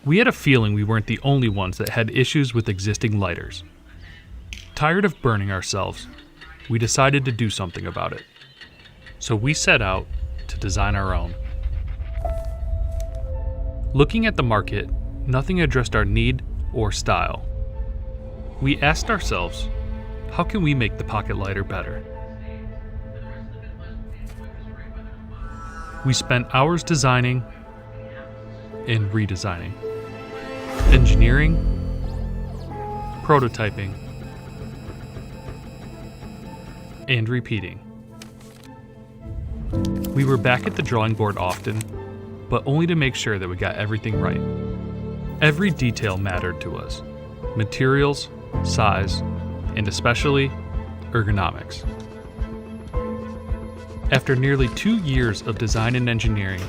We had a feeling we weren't the only ones that had issues with existing lighters. Tired of burning ourselves, we decided to do something about it. So we set out to design our own. Looking at the market, nothing addressed our need or style. We asked ourselves, how can we make the pocket lighter better? We spent hours designing and redesigning, engineering, prototyping, and repeating. We were back at the drawing board often, but only to make sure that we got everything right. Every detail mattered to us: materials, size, and especially ergonomics. After nearly 2 years of design and engineering,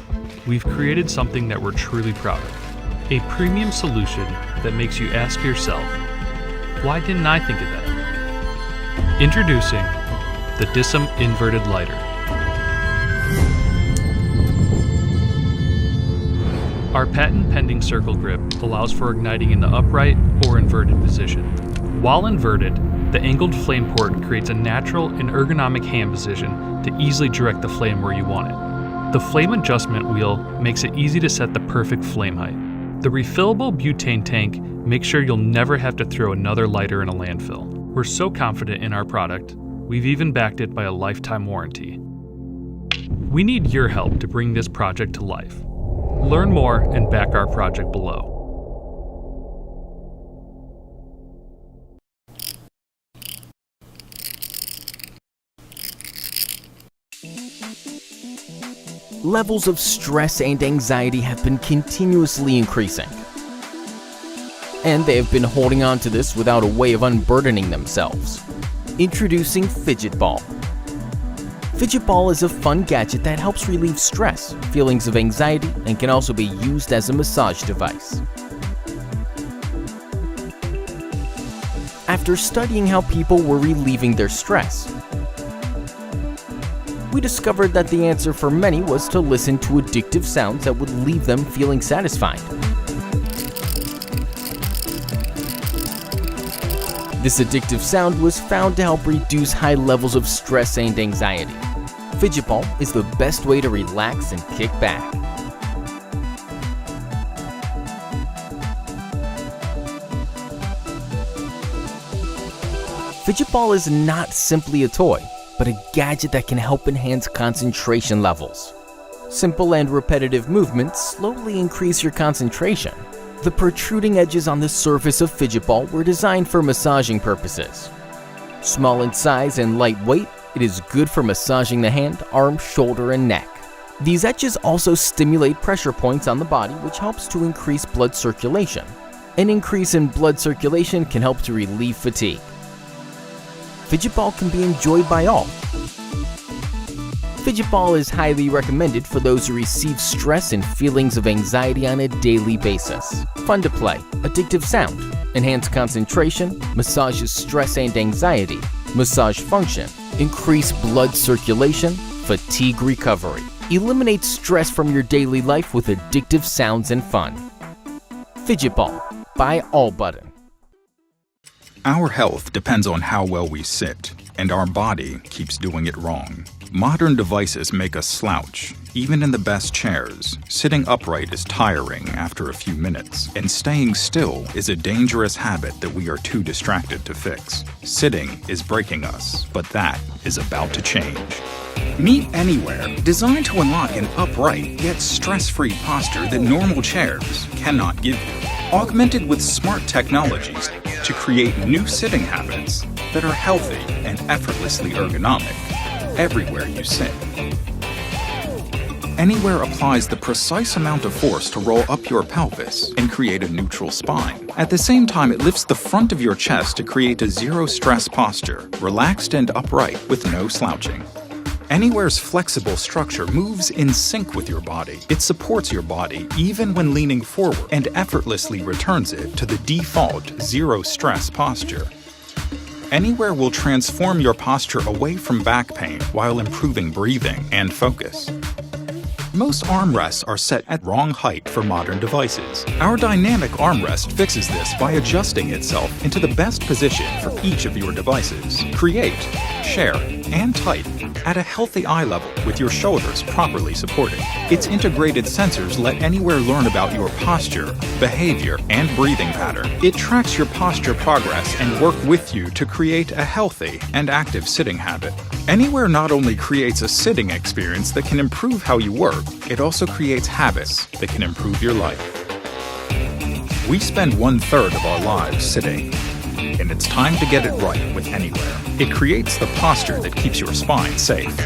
we've created something that we're truly proud of. A premium solution that makes you ask yourself, why didn't I think of that? Introducing the Dissim Inverted Lighter. Our patent-pending circle grip allows for igniting in the upright or inverted position. While inverted, the angled flame port creates a natural and ergonomic hand position to easily direct the flame where you want it. The flame adjustment wheel makes it easy to set the perfect flame height. The refillable butane tank makes sure you'll never have to throw another lighter in a landfill. We're so confident in our product, we've even backed it by a lifetime warranty. We need your help to bring this project to life. Learn more and back our project below. Levels of stress and anxiety have been continuously increasing, and they have been holding on to this without a way of unburdening themselves. Introducing Fidget Ball. Fidget Ball is a fun gadget that helps relieve stress, feelings of anxiety, and can also be used as a massage device. After studying how people were relieving their stress, we discovered that the answer for many was to listen to addictive sounds that would leave them feeling satisfied. This addictive sound was found to help reduce high levels of stress and anxiety. Fidget Ball is the best way to relax and kick back. Fidget Ball is not simply a toy, but a gadget that can help enhance concentration levels. Simple and repetitive movements slowly increase your concentration. The protruding edges on the surface of Fidget Ball were designed for massaging purposes. Small in size and lightweight, it is good for massaging the hand, arm, shoulder, and neck. These edges also stimulate pressure points on the body, which helps to increase blood circulation. An increase in blood circulation can help to relieve fatigue. Fidget Ball can be enjoyed by all. Fidget Ball is highly recommended for those who receive stress and feelings of anxiety on a daily basis. Fun to play, addictive sound, enhance concentration, massages stress and anxiety, massage function, increase blood circulation, fatigue recovery. Eliminate stress from your daily life with addictive sounds and fun. Fidget Ball, buy all button. Our health depends on how well we sit, and our body keeps doing it wrong. Modern devices make us slouch. Even in the best chairs, sitting upright is tiring after a few minutes, and staying still is a dangerous habit that we are too distracted to fix. Sitting is breaking us, but that is about to change. Meet Anywhere, designed to unlock an upright yet stress-free posture that normal chairs cannot give you. Augmented with smart technologies to create new sitting habits that are healthy and effortlessly ergonomic everywhere you sit. Anywhere applies the precise amount of force to roll up your pelvis and create a neutral spine. At the same time, it lifts the front of your chest to create a zero-stress posture, relaxed and upright with no slouching. Anywhere's flexible structure moves in sync with your body. It supports your body even when leaning forward and effortlessly returns it to the default zero-stress posture. Anywhere will transform your posture away from back pain while improving breathing and focus. Most armrests are set at wrong height for modern devices. Our dynamic armrest fixes this by adjusting itself into the best position for each of your devices. Create, share, and type at a healthy eye level with your shoulders properly supported. Its integrated sensors let Anywhere learn about your posture, behavior, and breathing pattern. It tracks your posture progress and work with you to create a healthy and active sitting habit. Anywhere not only creates a sitting experience that can improve how you work, it also creates habits that can improve your life. We spend 1/3 of our lives sitting, and it's time to get it right with Anywhere. It creates the posture that keeps your spine safe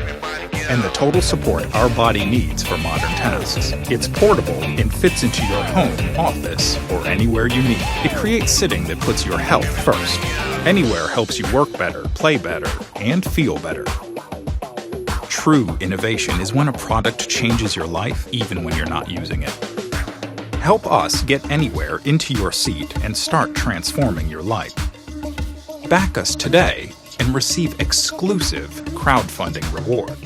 and the total support our body needs for modern tasks. It's portable and fits into your home, office, or anywhere you need. It creates sitting that puts your health first. Anywhere helps you work better, play better, and feel better. True innovation is when a product changes your life even when you're not using it. Help us get Anywhere into your seat and start transforming your life. Back us today and receive exclusive crowdfunding reward.